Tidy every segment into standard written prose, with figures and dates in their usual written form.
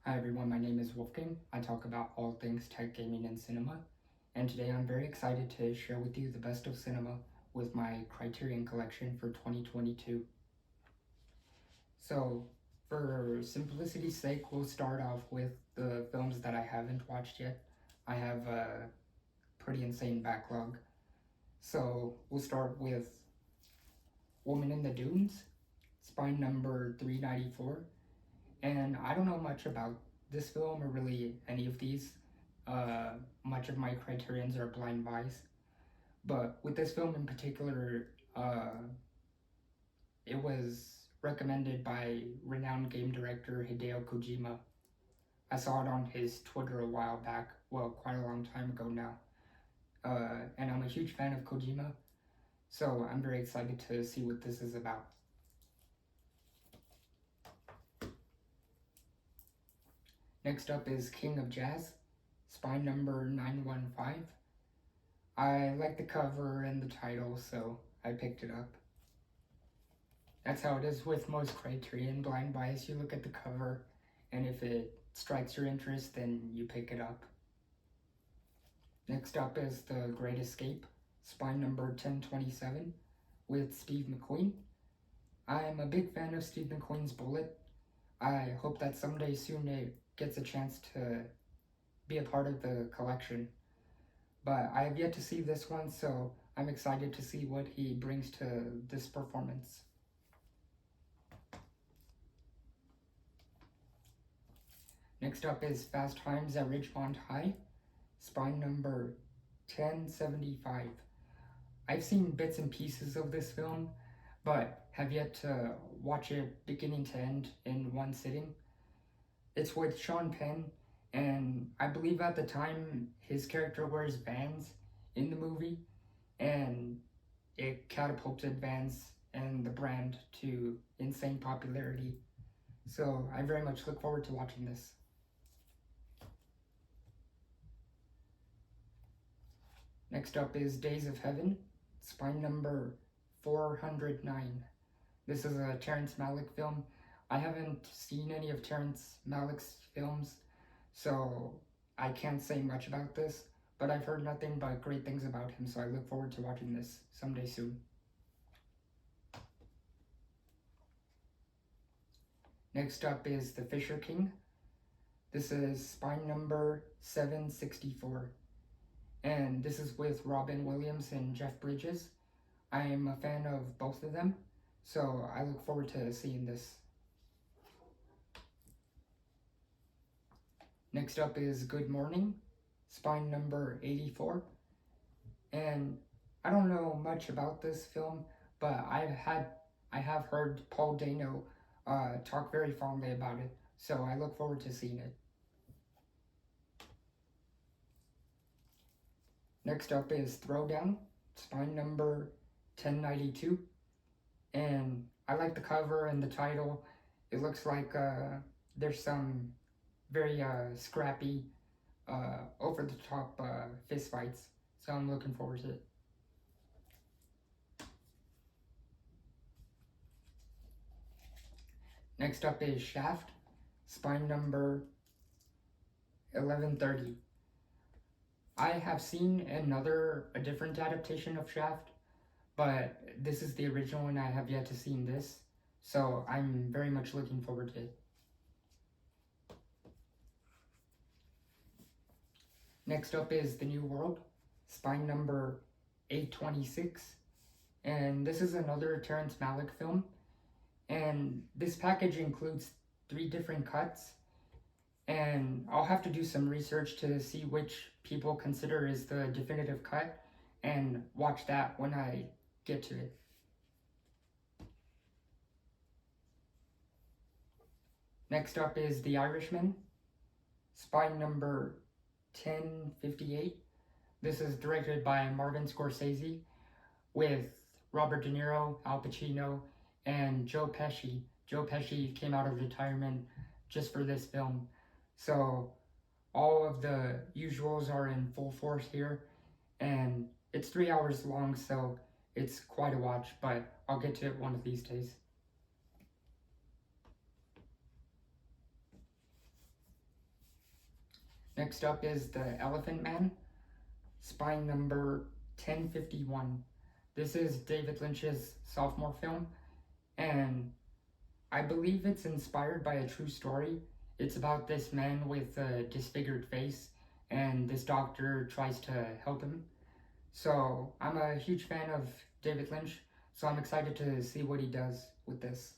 Hi everyone, my name is Wolfgang. I talk about all things tech, gaming, and cinema. And today I'm very excited to share with you the best of cinema with my Criterion Collection for 2022. So, for simplicity's sake, we'll start off with the films that I haven't watched yet. I have a pretty insane backlog. So, we'll start with Woman in the Dunes, spine number 394. And I don't know much about this film or really any of these. Much of my criterions are blind buys. But with this film in particular, it was recommended by renowned game director Hideo Kojima. I saw it on his Twitter a while back, well, quite a long time ago now. And I'm a huge fan of Kojima, so I'm very excited to see what this is about. Next up is King of Jazz, spine number 915. I like the cover and the title, so I picked it up. That's how it is with most Criterion blind buys. You look at the cover, and if it strikes your interest, then you pick it up. Next up is The Great Escape, spine number 1027, with Steve McQueen. I'm a big fan of Steve McQueen's Bullet. I hope that someday soon it gets a chance to be a part of the collection. But I have yet to see this one, so I'm excited to see what he brings to this performance. Next up is Fast Times at Ridgemont High, spine number 1075. I've seen bits and pieces of this film, but have yet to watch it beginning to end in one sitting. It's with Sean Penn, and I believe at the time his character wears Vans in the movie, and it catapulted Vans and the brand to insane popularity. So I very much look forward to watching this. Next up is Days of Heaven, spine number 409. This is a Terrence Malick film. I haven't seen any of Terrence Malick's films, so I can't say much about this, but I've heard nothing but great things about him, so I look forward to watching this someday soon. Next up is The Fisher King. This is spine number 764. And this is with Robin Williams and Jeff Bridges. I am a fan of both of them, so I look forward to seeing this. Next up is Good Morning, spine number 84. And I don't know much about this film, but I have heard Paul Dano talk very fondly about it, so I look forward to seeing it. Next up is Throwdown, spine number 1092. And I like the cover and the title. It looks like there's some very scrappy, over-the-top fist fights. So I'm looking forward to it. Next up is Shaft, spine number 1130. I have seen a different adaptation of Shaft, but this is the original and I have yet to see this, so I'm very much looking forward to it. Next up is The New World, spine number 826, and this is another Terrence Malick film, and this package includes 3 different cuts, and I'll have to do some research to see which people consider is the definitive cut and watch that when I get to it. Next up is The Irishman, spine number 1058. This is directed by Martin Scorsese with Robert De Niro, Al Pacino, and Joe Pesci. Joe Pesci came out of retirement just for this film. So all of the usuals are in full force here, and it's 3 hours long, so it's quite a watch, but I'll get to it one of these days. Next up is The Elephant Man, spine number 1051. This is David Lynch's sophomore film, and I believe it's inspired by a true story. It's about this man with a disfigured face, and this doctor tries to help him. So I'm a huge fan of David Lynch, so I'm excited to see what he does with this.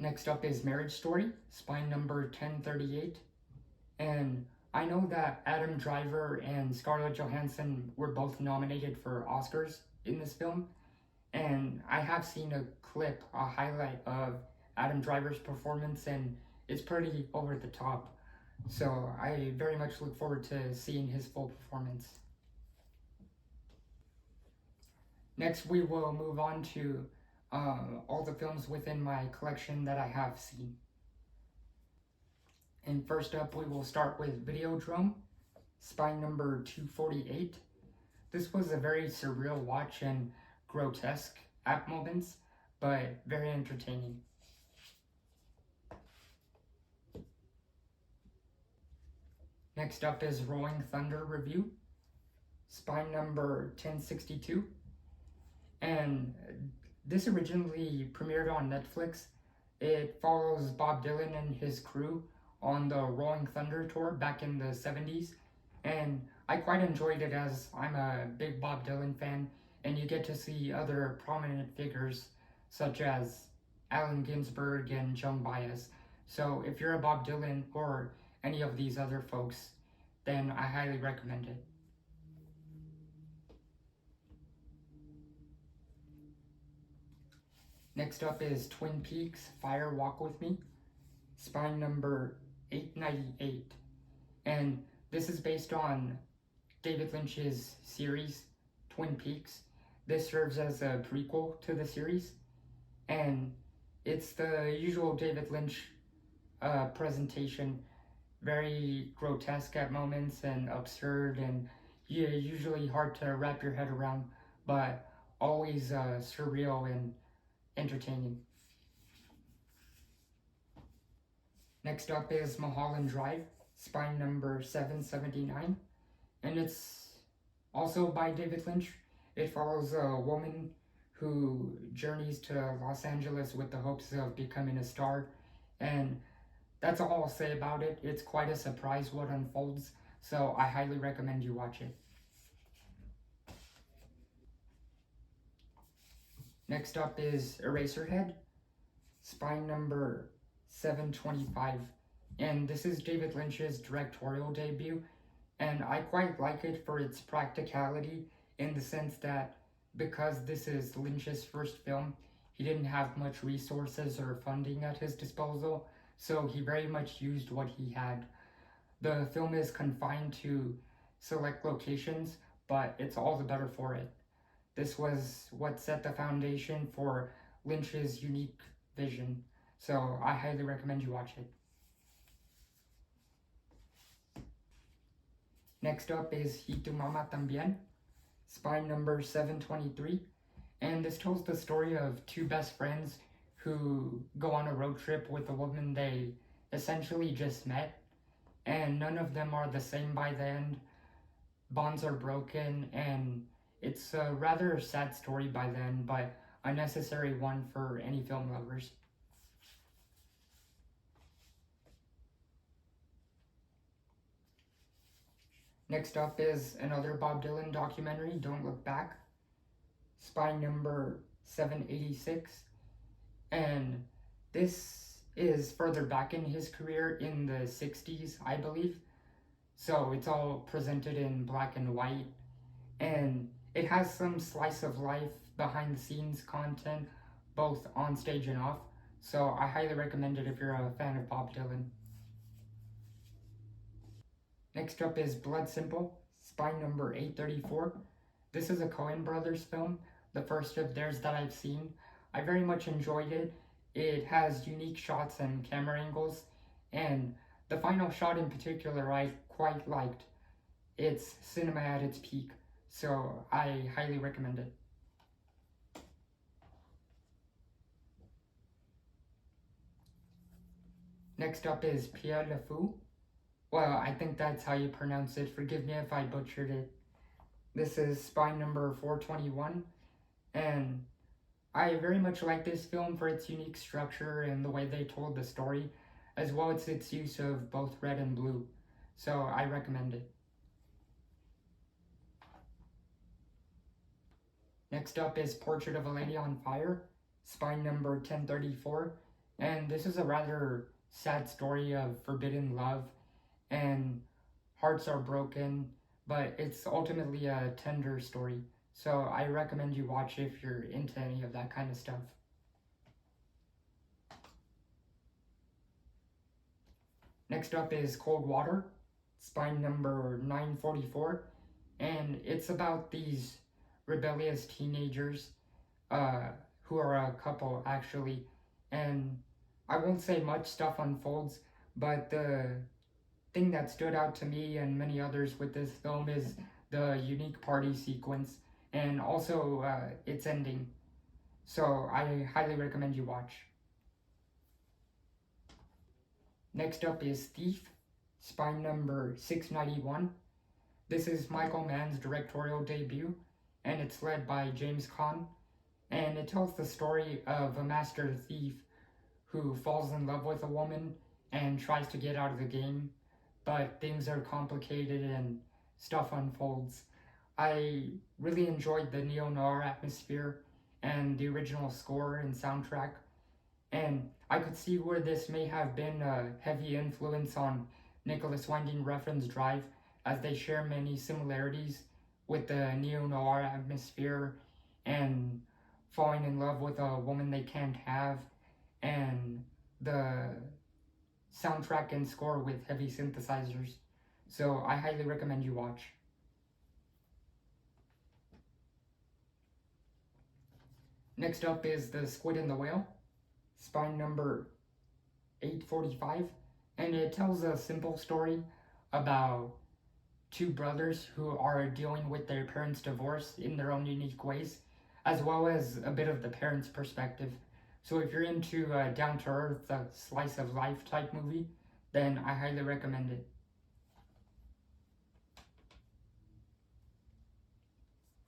Next up is Marriage Story, spine number 1038. And I know that Adam Driver and Scarlett Johansson were both nominated for Oscars in this film. And I have seen a clip, a highlight of Adam Driver's performance, and it's pretty over the top. So I very much look forward to seeing his full performance. Next, we will move on to all the films within my collection that I have seen. And first up, we will start with Videodrome, spine number 248. This was a very surreal watch and grotesque at moments, but very entertaining. Next up is Rolling Thunder Review, spine number 1062. And this originally premiered on Netflix. It follows Bob Dylan and his crew on the Rolling Thunder tour back in the 70s. And I quite enjoyed it as I'm a big Bob Dylan fan, and you get to see other prominent figures such as Allen Ginsberg and Joan Baez. So if you're a Bob Dylan or any of these other folks, then I highly recommend it. Next up is Twin Peaks Fire Walk With Me, spine number 898. And this is based on David Lynch's series, Twin Peaks. This serves as a prequel to the series, and it's the usual David Lynch presentation, very grotesque at moments and absurd and usually hard to wrap your head around, but always surreal and entertaining. Next up is Mulholland Drive, spine number 779, and it's also by David Lynch. It follows a woman who journeys to Los Angeles with the hopes of becoming a star, and that's all I'll say about it. It's quite a surprise what unfolds, so I highly recommend you watch it. Next up is Eraserhead, spine number 725, and this is David Lynch's directorial debut, and I quite like it for its practicality in the sense that because this is Lynch's first film, he didn't have much resources or funding at his disposal, so he very much used what he had. The film is confined to select locations, but it's all the better for it. This was what set the foundation for Lynch's unique vision, so I highly recommend you watch it. Next up is Y Tu Mama Tambien, spine number 723, and this tells the story of two best friends who go on a road trip with a woman they essentially just met, and none of them are the same by the end. Bonds are broken, and it's a rather sad story by then, but a necessary one for any film lovers. Next up is another Bob Dylan documentary, Don't Look Back, spine number 786. And this is further back in his career in the 60s, I believe. So it's all presented in black and white. And it has some slice of life, behind the scenes content, both on stage and off. So I highly recommend it if you're a fan of Bob Dylan. Next up is Blood Simple, spine number 834. This is a Coen Brothers film, the first of theirs that I've seen. I very much enjoyed it. It has unique shots and camera angles, and the final shot in particular I quite liked. It's cinema at its peak, so I highly recommend it. Next up is Pierre Le Fou. Well, I think that's how you pronounce it. Forgive me if I butchered it. This is spine number 421, and I very much like this film for its unique structure and the way they told the story, as well as its use of both red and blue. So I recommend it. Next up is Portrait of a Lady on Fire, spine number 1034, and this is a rather sad story of forbidden love, and hearts are broken, but it's ultimately a tender story. So I recommend you watch if you're into any of that kind of stuff. Next up is Cold Water, spine number 944, and it's about these rebellious teenagers who are a couple actually, and I won't say much stuff unfolds, but the thing that stood out to me and many others with this film is the unique party sequence and also its ending. So I highly recommend you watch. Next up is Thief, spine number 691. This is Michael Mann's directorial debut, and it's led by James Caan, and it tells the story of a master thief who falls in love with a woman and tries to get out of the game, but things are complicated and stuff unfolds. I really enjoyed the neo-noir atmosphere and the original score and soundtrack, and I could see where this may have been a heavy influence on Nicholas Winding Refn's Drive, as they share many similarities with the neo-noir atmosphere and falling in love with a woman they can't have, and the soundtrack and score with heavy synthesizers. So I highly recommend you watch. Next up is The Squid and the Whale, spine number 845, and it tells a simple story about two brothers who are dealing with their parents' divorce in their own unique ways, as well as a bit of the parents' perspective. So if you're into a down-to-earth, slice of life type movie, then I highly recommend it.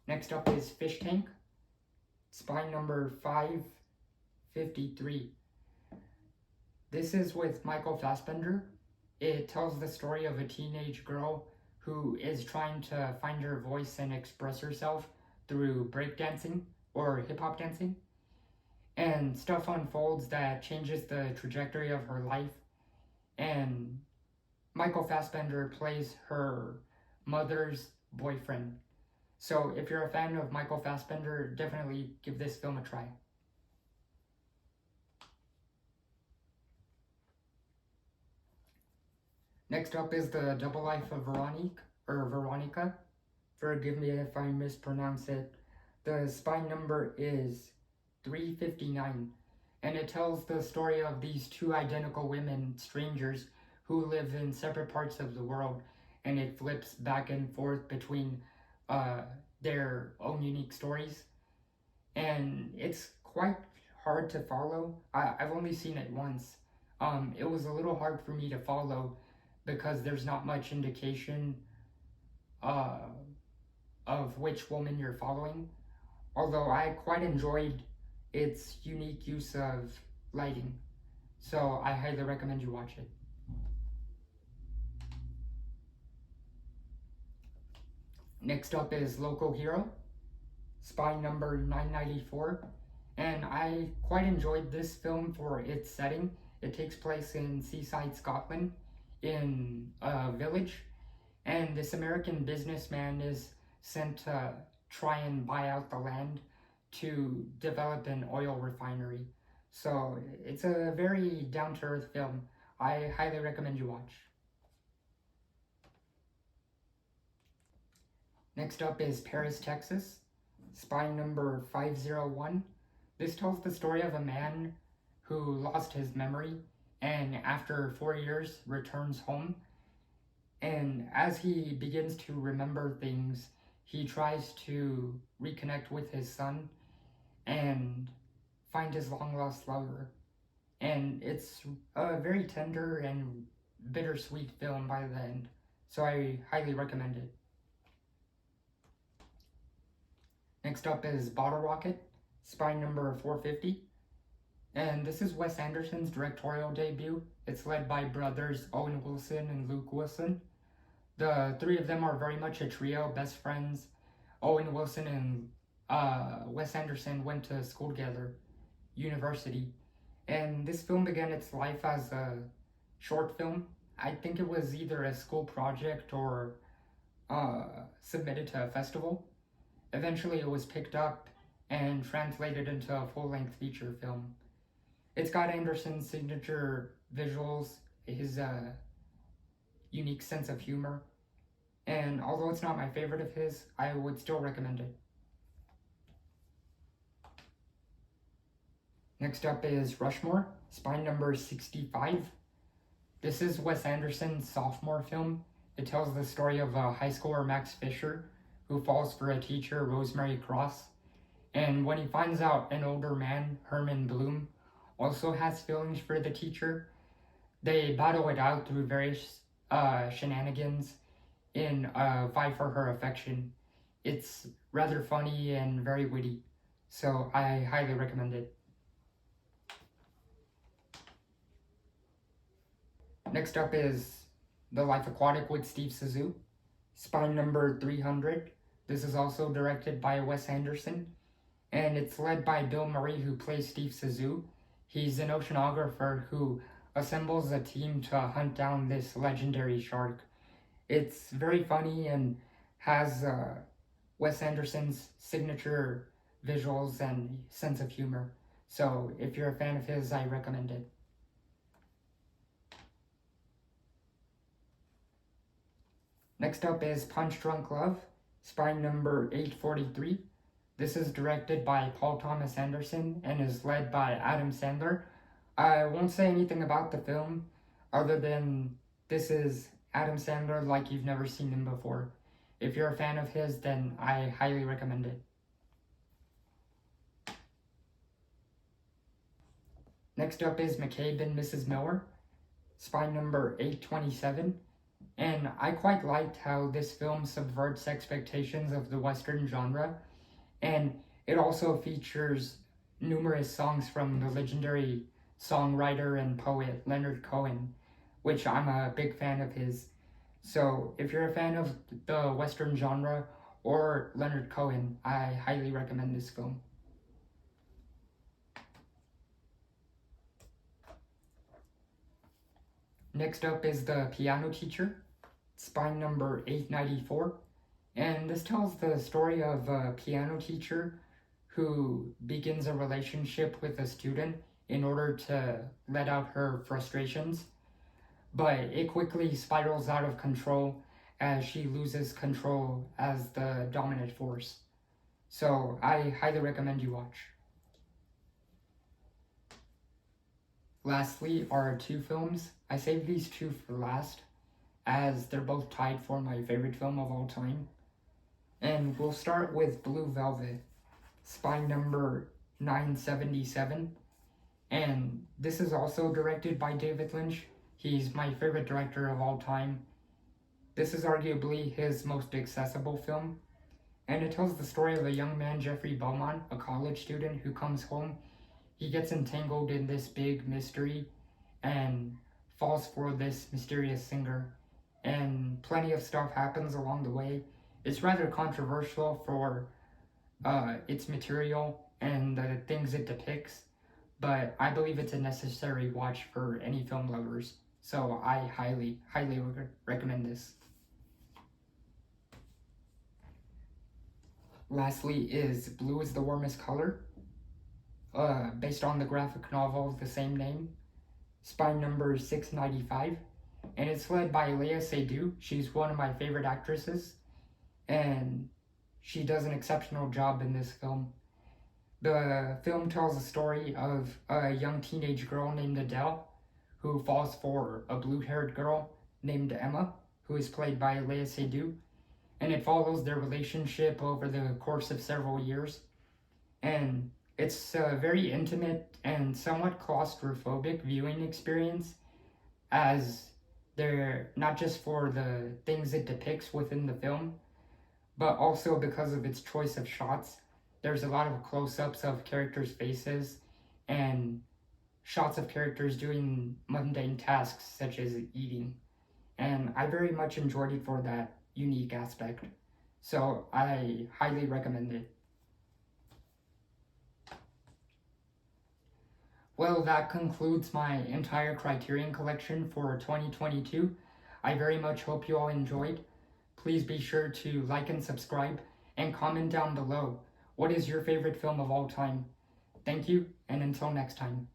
Next up is Fish Tank, spine number 553. This is with Michael Fassbender. It tells the story of a teenage girl who is trying to find her voice and express herself through breakdancing or hip-hop dancing. And stuff unfolds that changes the trajectory of her life. And Michael Fassbender plays her mother's boyfriend. So if you're a fan of Michael Fassbender, definitely give this film a try. Next up is The Double Life of Veronica. Forgive me if I mispronounce it. The spine number is 359, and it tells the story of these two identical women, strangers, who live in separate parts of the world, and it flips back and forth between their own unique stories, and it's quite hard to follow. I've only seen it once. It was a little hard for me to follow because there's not much indication of which woman you're following, although I quite enjoyed its unique use of lighting, so I highly recommend you watch it. Next up is Local Hero, spine number 994, and I quite enjoyed this film for its setting. It takes place in seaside Scotland, in a village, and this American businessman is sent to try and buy out the land to develop an oil refinery. So it's a very down-to-earth film. I highly recommend you watch. Next up is Paris, Texas, spine number 501. This tells the story of a man who lost his memory and after 4 years returns home. And as he begins to remember things, he tries to reconnect with his son and find his long-lost lover. and it's a very tender and bittersweet film by the end, so I highly recommend it. Next up is Bottle Rocket, Spy number 450, and this is Wes Anderson's directorial debut. It's led by brothers Owen Wilson and Luke Wilson. The three of them are very much a trio, best friends. Owen Wilson and Wes Anderson went to school together, university, and this film began its life as a short film. I think it was either a school project or submitted to a festival. Eventually it was picked up and translated into a full-length feature film. It's got Anderson's signature visuals, his unique sense of humor, and although it's not my favorite of his, I would still recommend it. Next up is Rushmore, Spy number 65. This is Wes Anderson's sophomore film. It tells the story of a high schooler, Max Fisher, who falls for a teacher, Rosemary Cross. And when he finds out an older man, Herman Bloom, also has feelings for the teacher, they battle it out through various shenanigans in a fight for her affection. It's rather funny and very witty, so I highly recommend it. Next up is The Life Aquatic with Steve Zissou, Spy number 300. This is also directed by Wes Anderson, and it's led by Bill Murray, who plays Steve Zissou. He's an oceanographer who assembles a team to hunt down this legendary shark. It's very funny and has Wes Anderson's signature visuals and sense of humor. So if you're a fan of his, I recommend it. Next up is Punch Drunk Love, Spy number 843. This is directed by Paul Thomas Anderson and is led by Adam Sandler. I won't say anything about the film other than this is Adam Sandler like you've never seen him before. If you're a fan of his, then I highly recommend it. Next up is McCabe and Mrs. Miller, Spy number 827. And I quite liked how this film subverts expectations of the Western genre, and it also features numerous songs from the legendary songwriter and poet Leonard Cohen, which I'm a big fan of his. So if you're a fan of the Western genre or Leonard Cohen, I highly recommend this film. Next up is The Piano Teacher, Spy number 894, and this tells the story of a piano teacher who begins a relationship with a student in order to let out her frustrations, but it quickly spirals out of control as she loses control as the dominant force. So I highly recommend you watch. Lastly are two films. I saved these two for last, as they're both tied for my favorite film of all time. And we'll start with Blue Velvet, Spy number 977. And this is also directed by David Lynch. He's my favorite director of all time. This is arguably his most accessible film. And it tells the story of a young man, Jeffrey Beaumont, a college student who comes home. He gets entangled in this big mystery and falls for this mysterious singer. And plenty of stuff happens along the way. It's rather controversial for its material and the things it depicts, but I believe it's a necessary watch for any film lovers. So I highly recommend this. Lastly is Blue is the Warmest Color, based on the graphic novel of the same name, Spy number 695. And it's led by Léa Seydoux. She's one of my favorite actresses, and she does an exceptional job in this film. The film tells the story of a young teenage girl named Adele who falls for a blue-haired girl named Emma, who is played by Léa Seydoux, and it follows their relationship over the course of several years. And It's a very intimate and somewhat claustrophobic viewing experience, as they're not just for the things it depicts within the film, but also because of its choice of shots. There's a lot of close-ups of characters' faces and shots of characters doing mundane tasks such as eating. And I very much enjoyed it for that unique aspect. So I highly recommend it. Well, that concludes my entire Criterion Collection for 2022. I very much hope you all enjoyed. Please be sure to like and subscribe and comment down below. What is your favorite film of all time? Thank you, and until next time.